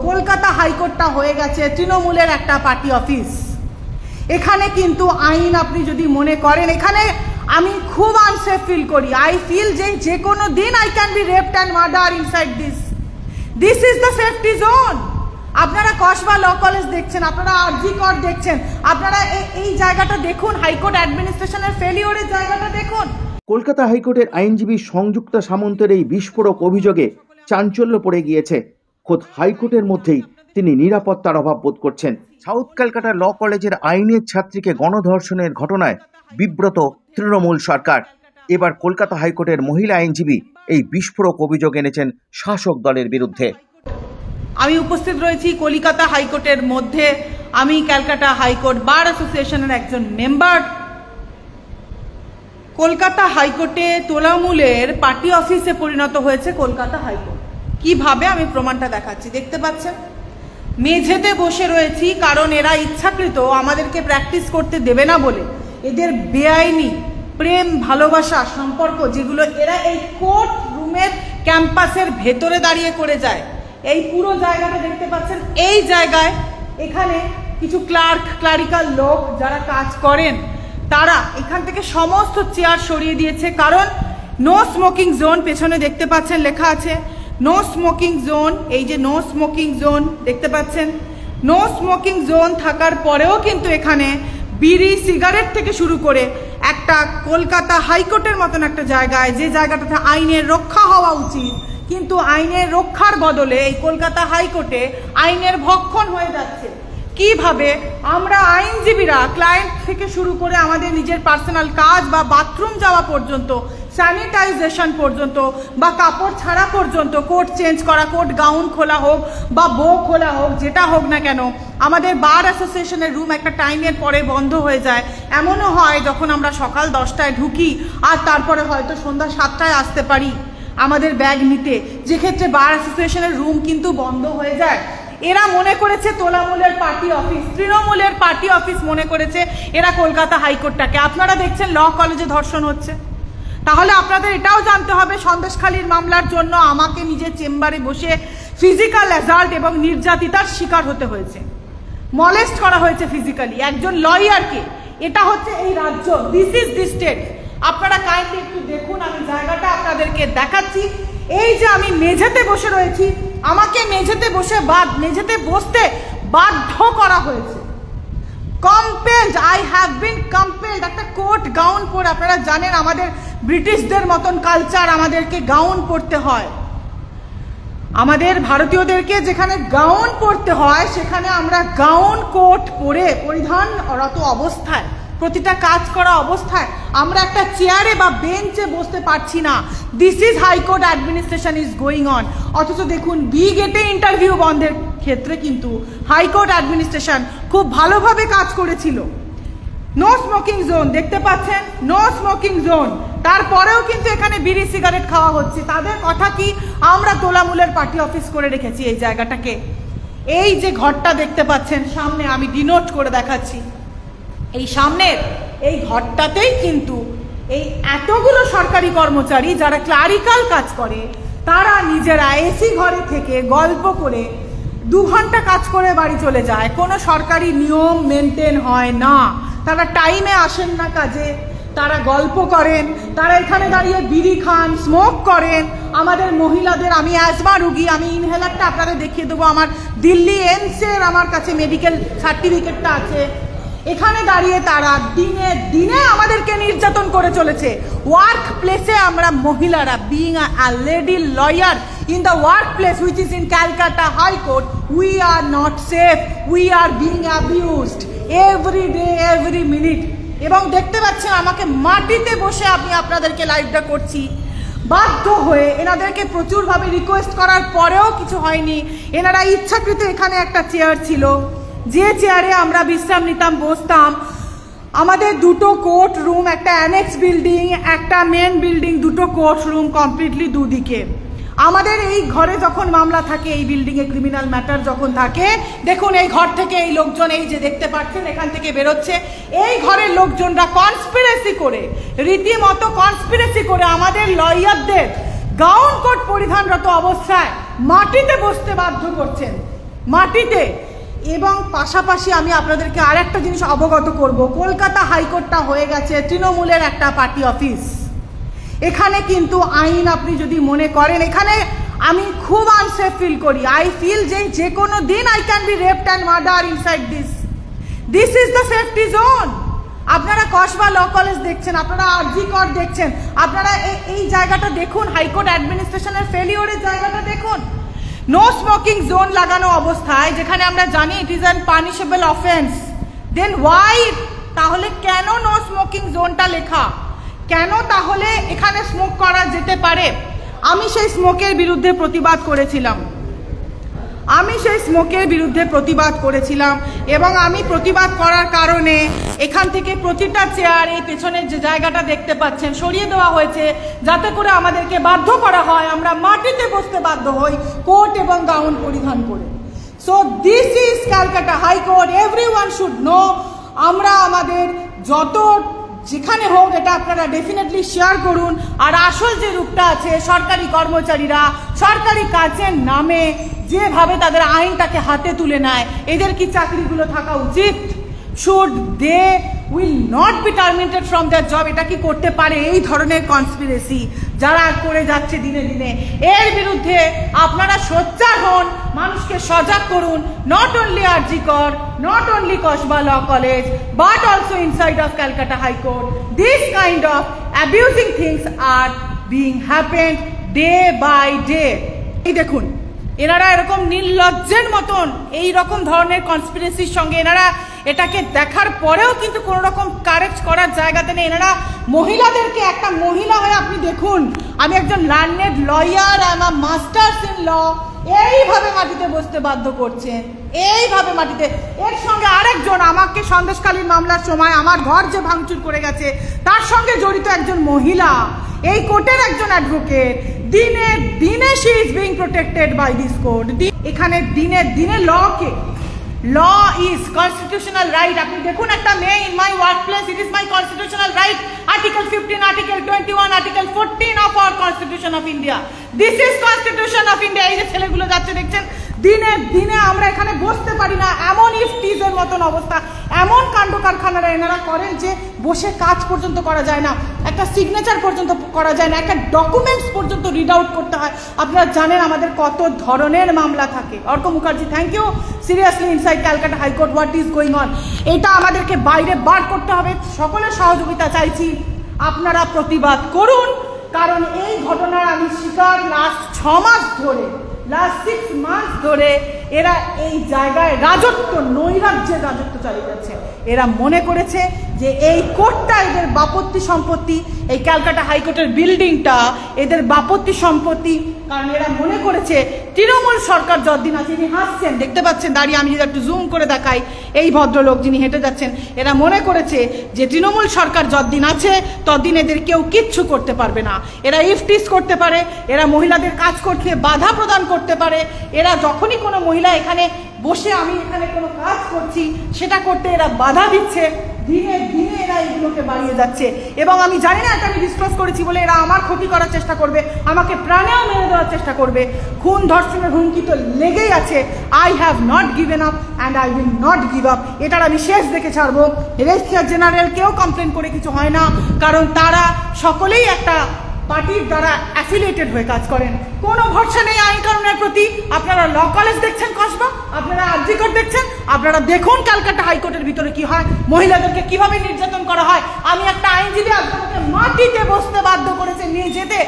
কলকাতা হাইকোর্টটা হয়ে গেছে তৃণমূলের একটা পার্টি অফিস। এখানে কিন্তু আইন আপনি যদি মনে করেন, এখানে আমি খুব আনসেফ ফিল করি। আই ফিল যে কোনো দিন I can be raped and murder inside this is the safety zone. আপনারা কসবা ল কলেজ দেখছেন, আপনারা আরজি কোর্ট দেখছেন, আপনারা এই জায়গাটা দেখুন, হাইকোর্ট অ্যাডমিনিস্ট্রেশনের ফেলিওরের জায়গাটা দেখুন। কলকাতা হাইকোর্টের আইনজীবী সংযুক্তা সামন্তের এই বিস্ফোরক অভিযোগে চাঞ্চল্য পড়ে গিয়েছে। খোদ হাইকোর্টের মধ্যেই তিনি নিরাপত্তার অভাব বোধ করছেন। সাউথ ক্যালকাটা ল কলেজের আইনের ছাত্রীকে গণধর্ষণের ঘটনায় বিব্রত তৃণমূল সরকার। এবার কলকাতা হাইকোর্টের মহিলা আইনজীবী এই বিস্ফোরক অভিযোগ এনেছেন শাসক দলের বিরুদ্ধে। আমি উপস্থিত রয়েছি কলকাতা হাইকোর্টের মধ্যে। আমি ক্যালকাটা হাইকোর্ট বার অ্যাসোসিয়েশনের একজন মেম্বার। কলকাতা হাইকোর্টে তৃণমূলের পার্টি অফিসে পরিণত হয়েছে কলকাতা হাইকোর্ট। কিভাবে আমি প্রমাণটা দেখাচ্ছি, দেখতে পাচ্ছেন। মেঝেতে বসে রয়েছি কারণ এরা ইচ্ছাকৃত আমাদেরকে প্র্যাকটিস করতে দেবে না বলে, এদের বেআইনি প্রেম ভালোবাসা সম্পর্ক যেগুলো এরা এই কোর্ট রুমের ক্যাম্পাসের ভেতরে দাঁড়িয়ে করে যায়। এই পুরো জায়গাটা দেখতে পাচ্ছেন। এই জায়গায় এখানে কিছু ক্লারিক্যাল লোক যারা কাজ করেন, তারা এখান থেকে সমস্ত চেয়ার সরিয়ে দিয়েছে। কারণ নো স্মোকিং জোন, পেছনে দেখতে পাচ্ছেন লেখা আছে নো স্মোকিং জোন। এই যে নো স্মোকিং জোন দেখতে পাচ্ছেন, নো স্মোকিং জোন থাকার পরেও কিন্তু এখানে বিড়ি সিগারেট থেকে শুরু করে একটা কলকাতা হাইকোর্টের মতন একটা জায়গায়, যে জায়গাটাতে আইনের রক্ষা হওয়া উচিত, কিন্তু আইনের রক্ষার বদলে এই কলকাতা হাইকোর্টে আইনের ভক্ষণ হয়ে যাচ্ছে। কিভাবে আমরা আইনজীবীরা ক্লায়েন্ট থেকে শুরু করে আমাদের নিজের পার্সোনাল কাজ বা বাথরুম যাওয়া পর্যন্ত, স্যানিটাইজেশন পর্যন্ত বা কাপড় ছাড়া পর্যন্ত, কোট চেঞ্জ করা, কোট গাউন খোলা হোক বা বো খোলা হোক, যেটা হোক না কেন, আমাদের বার অ্যাসোসিয়েশনের রুম একটা টাইমের পরে বন্ধ হয়ে যায়। এমনও হয় যখন আমরা সকাল 10টায় ঢুকি আর তারপরে হয়তো সন্ধ্যা 7টায় আসতে পারি আমাদের ব্যাগ নিতে, যেক্ষেত্রে বার অ্যাসোসিয়েশনের রুম কিন্তু বন্ধ হয়ে যায়। এরা মনে করেছে তৃণমূলের পার্টি অফিস, তৃণমূলের পার্টি অফিস মনে করেছে এরা কলকাতা হাইকোর্টটাকে। আপনারা দেখছেন ল কলেজে ধর্ষণ হচ্ছে, তাহলে আপনাদের এটাও জানতে হবে সন্দেশখালীর মামলার জন্য আমাকে নিজের চেম্বারে বসে ফিজিক্যাল অ্যাসাল্ট এবং নির্যাতিতার শিকার হতে হয়েছে, মলেস্ট করা হয়েছে ফিজিক্যালি একজন লয়ারকে। এটা হচ্ছে এই রাজ্য, দিস ইজ দি স্টেট। আপনারা কাইন্ডলি একটু দেখুন, আমি জায়গাটা আপনাদেরকে দেখাচ্ছি। এই যে আমি মেঝেতে বসে রয়েছি, আমাকে মেঝেতে বসতে বাধ্য করা হয়েছে, compelled, I have been compelled. একটা কোট গাউন পরে, আপনারা জানেন আমাদের ব্রিটিশদের মতন কালচার, আমাদেরকে গাউন পরতে হয়। আমাদের ভারতীয়দেরকে যেখানে গাউন পরতে হয়, সেখানে আমরা গাউন কোট পরে পরিধানরত অবস্থায়, প্রতিটা কাজ করা অবস্থায় আমরা একটা চেয়ারে বা বেঞ্চে বসতে পারছি না। This is high court administration is going on. অথচ দেখুন বি গেটে ইন্টারভিউ বন্ধের ক্ষেত্রে কিন্তু হাইকোর্ট অ্যাডমিনিস্ট্রেশন খুব ভালোভাবে কাজ করেছিল। নো স্মোকিং জোন দেখতে পাচ্ছেন, নো স্মোকিং জোন, তারপরেও কিন্তু এখানে বিড়ি সিগারেট খাওয়া হচ্ছে। তাদের কথা কি, আমরা তৃণমূলের পার্টি অফিস করে রেখেছি এই জায়গাটাকে। এই যে ঘরটা দেখতে পাচ্ছেন সামনে, আমি ডিনোট করে দেখাচ্ছি, এই সামনের এই ঘরটাতেই কিন্তু এই এতগুলো সরকারি কর্মচারী যারা ক্লারিক্যাল কাজ করে, তারা নিজেরা এসি ঘরে থেকে গল্প করে 2 ঘন্টা কাজ করে বাড়ি চলে যায়। কোনো সরকারি নিয়ম মেনটেন হয় না, তারা টাইমে আসেন না কাজে, তারা গল্প করেন, তারা এখানে দাঁড়িয়ে বিড়ি খান, স্মোক করেন। আমাদের মহিলাদের, আমি অ্যাজমা রুগী, আমি ইনহেলারটা আপনাদের দেখিয়ে দেবো, আমার দিল্লি এমসের আমার কাছে মেডিকেল সার্টিফিকেটটা আছে। এখানে দাঁড়িয়ে তারা দিনে দিনে আমাদেরকে নির্যাতন করে চলেছে। ওয়ার্ক প্লেসে আমরা মহিলারা, being a lady lawyer in the workplace which is in Calcutta High Court, we are not safe, we are being abused every day, every minute. এবং দেখতে পাচ্ছেন আমাকে মাটিতে বসে আমি আপনাদেরকে লাইভটা করছি বাধ্য হয়ে। এনাদেরকে প্রচুরভাবে রিকোয়েস্ট করার পরেও কিছু হয়নি। এনারা ইচ্ছাকৃত, এখানে একটা চেয়ার ছিল, যে চেয়ারে আমরা বিশ্রাম নিতাম, বসতাম। আমাদের 2টো কোর্ট রুম, একটা অ্যানেক্স বিল্ডিং, একটা মেন বিল্ডিং, 2টো কোর্ট রুম কমপ্লিটলি দুদিকে। আমাদের এই ঘরে যখন মামলা থাকে, এই বিল্ডিংয়ে ক্রিমিনাল ম্যাটার যখন থাকে, দেখুন এই ঘর থেকে এই লোকজন, এই যে দেখতে পাচ্ছেন এখান থেকে বেরোচ্ছে, এই ঘরের লোকজনরা কনস্পিরেসি করে, রীতিমতো কনস্পিরেসি করে আমাদের লয়ারদের গাউন কোট পরিধানরত অবস্থায় মাটিতে বসতে বাধ্য করছেন। মাটিতে। এবং পাশাপাশি আমি আপনাদেরকে আর একটা জিনিস অবগত করব, কলকাতা হাইকোর্টটা হয়ে গেছে তৃণমূলের একটা পার্টি অফিস। এখানে কিন্তু আইন আপনি যদি মনে করেন, এখানে আমি খুব আনসেফ ফিল করি। আই ফিল যে কোনো দিন I can be raped and murder inside this is the safety zone. আপনারা কসবা ল কলেজ দেখছেন, আপনারা আরজি কর দেখছেন, আপনারা এই জায়গাটা দেখুন, হাইকোর্ট অ্যাডমিনিস্ট্রেশনের ফেলিওরের জায়গাটা দেখুন। নো স্মোকিং জোন লাগানো অবস্থায়, যেখানে আমরা জানি it is an punishable offence, then why, তাহলে কেন নো স্মোকিং জোনটা লেখা? কেন তাহলে এখানে স্মোক করা যেতে পারে? আমি সেই স্মোকের বিরুদ্ধে প্রতিবাদ করেছিলাম, এবং আমি প্রতিবাদ করার কারণে এখান থেকে প্রতিটা চেয়ার, এই পেছনের যে জায়গাটা দেখতে পাচ্ছেন, সরিয়ে দেওয়া হয়েছে, যাতে করে আমাদেরকে বাধ্য করা হয় আমরা মাটিতে বসতে বাধ্য হই কোট এবং গাউন পরিধান করে। So this is Calcutta high court, everyone should know. আমরা আমাদের যত যেখানে হোক এটা আপনারা ডেফিনেটলি শেয়ার করুন। আর আসল যে রূপটা আছে, সরকারি কর্মচারীরা সরকারি কাজের নামে যেভাবে তাদের আইনটাকে হাতে তুলে নেয়, এদের কি চাকরিগুলো থাকা উচিত? Should they will not be terminated from their job? এটা কি করতে পারে এই ধরনের কনস্পিরেসি যারা করে যাচ্ছে দিনে দিনে? এর বিরুদ্ধে আপনারা সোচ্চার হন, মানুষকে সজাগ করুন। Not only RG Kar, not only Kasba law college, but also inside of Calcutta high court, this kind of abusing things are being happened day by day. এই দেখুন, এনারা এরকম নির্লজ্জের মতন এই রকম ধরনের কনস্পিরেসির সঙ্গে এনারা এটাকে দেখার পরেও কিন্তু কোনো রকম কারেক্ট করার জায়গাতে নেই। এনারা মহিলাদেরকে, একটা মহিলা হয়ে আপনি দেখুন, আমি একজন learned lawyer, I am a masters in law, এইভাবে মাটিতে বসতে বাধ্য করছেন, এইভাবে মাটিতে। এর সঙ্গে আরেকজন, আমাকে সন্দেশখালীর মামলার সময় আমার ঘর যে ভাঙচুর করে গেছে, তার সঙ্গে জড়িত একজন মহিলা, এই কোর্টের একজন অ্যাডভোকেট, দিনে দিনে she is being protected by this court. এখানে দিনে দিনে লকে, ল ইজ কনস্টিটিউশনাল রাইট। আপনি দেখুন, একটা মেয়ে, in my work place it is my constitutional right, article 15, article 21, article 14 of our constitution of India. This is constitution of India. এই যে ছেলেগুলো যাচ্ছে দেখছেন, দিনে দিনে আমরা এখানে বসতে পারি না, এমন ইফটিজের মতন অবস্থা, এমন কাণ্ড কারখানারা এনারা করেন যে বসে কাজ পর্যন্ত করা যায় না, একটা সিগনেচার পর্যন্ত করা যায় না, একটা ডকুমেন্টস পর্যন্ত রিড আউট করতে হয়। আপনারা জানেন আমাদের কত ধরনের মামলা থাকে। Arka Mukherjee, thank you. Seriously, inside Calcutta high court what is going on, এটা আমাদেরকে বাইরে বার করতে হবে। সকলের সহযোগিতা চাইছি, আপনারা প্রতিবাদ করুন, কারণ এই ঘটনার আমি শিকার। লাস্ট 6 মাস ধরে, লাস্ট 6 মান্থস ধরে এরা এই জায়গায় রাজত্ব, নৈরাজ্যের রাজত্ব চালিয়ে যাচ্ছে। এরা মনে করেছে যে এই কোর্টটা এদের বাপত্তি সম্পত্তি, এই ক্যালকাটা হাইকোর্টের বিল্ডিংটা এদের বাপত্তি সম্পত্তি। কারণ এরা মনে করেছে তৃণমূল সরকার যতদিন আছে, যিনি হাসছেন দেখতে পাচ্ছেন দাঁড়িয়ে, আমি যদি একটু জুম করে দেখাই, এই ভদ্রলোক যিনি হেঁটে যাচ্ছেন, এরা মনে করেছে যে তৃণমূল সরকার যতদিন আছে ততদিন এদের কেউ কিচ্ছু করতে পারবে না। এরা ইফটিস করতে পারে, এরা মহিলাদের কাজ করতে বাধা প্রদান করতে পারে। এরা যখনই কোনো মহিলা এখানে বসে, আমি এখানে কোনো কাজ করছি সেটা করতে এরা বাধা দিচ্ছে, দিনে দিনে এরা এগুলোকে বাড়িয়ে যাচ্ছে। এবং আমি জানি না এটা আমি ডিসক্লোজ করেছি বলে এরা আমার ক্ষতি করার চেষ্টা করবে, আমাকে প্রাণেও মেরে দেওয়ার চেষ্টা করবে। খুন ধর্ষণের হুমকি তো লেগেই আছে। I have not given up and I will not give up. এটার আমি শেষ দেখে ছাড়বো। রেজিস্ট্রার জেনারেল কেউ কমপ্লেন করে কিছু হয় না, কারণ তারা সকলেই একটা পার্টির দ্বারা অ্যাফিলিয়েটেড হয়ে কাজ করেন। কোনো ভরসা নেই আইন কানুনের প্রতি। আপনারা ল কলেজ দেখছেন কসবা, আপনারা আরজি কোর্ট দেখছেন, আপনারা দেখুন ক্যালকাটা হাইকোর্টের ভিতরে কি হয়, মহিলাদেরকে কিভাবে নির্যাতন করা হয়। আমি একটা আইনজীবী, আপনাকে মাটিতে বসতে বাধ্য করেছে নিয়ে যেতে,